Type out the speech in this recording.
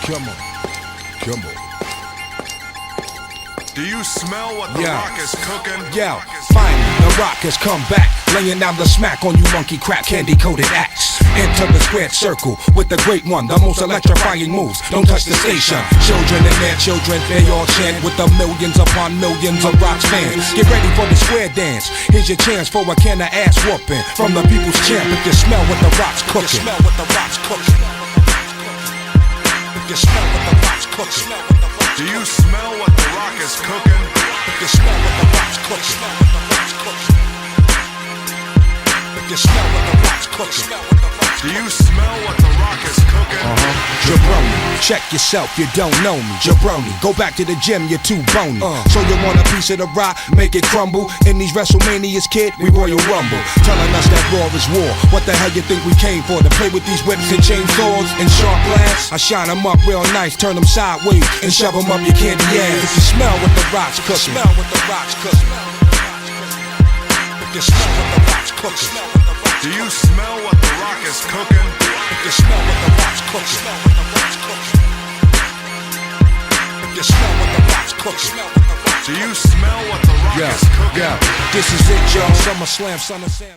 Come on, come on. Do you smell what the rock is cooking? Yo, finally, the rock has come back, laying down the smack on you monkey crap candy-coated acts. Enter the squared circle with the great one, the most electrifying moves. Don't touch the station. Children and their children, they all chant with the millions upon millions of rock fans. Get ready for the square dance. Here's your chance for a can of ass whooping from the people's champ. If you smell what the rock's cooking, smell what the rock's cooking. If you smell what the rock's cooking. Do you smell what the rock is cooking? If you smell what the rock's cooking. If you smell what the rock's cooking. Do you smell what the rock is cooking? Jabroni, check yourself, you don't know me. Jabroni, go back to the gym, you're too bony. So you want a piece of the rock, make it crumble. In these WrestleManias, kid, we Royal Rumble. Telling us that war is war. What the hell you think we came for? To play with these whips and chainsaws and sharp glass? I shine them up real nice, turn them sideways and shove them up your candy ass. If you smell what the rock's cooking, smell what the rock's cooking. If you smell what the rock's cooking. Do you smell what the rock is cooking? If you smell what the rock's cooking. If you smell what the rock's cooking. Do you smell what the rock is cooking? This is it, y'all. SummerSlam, Son of Sam.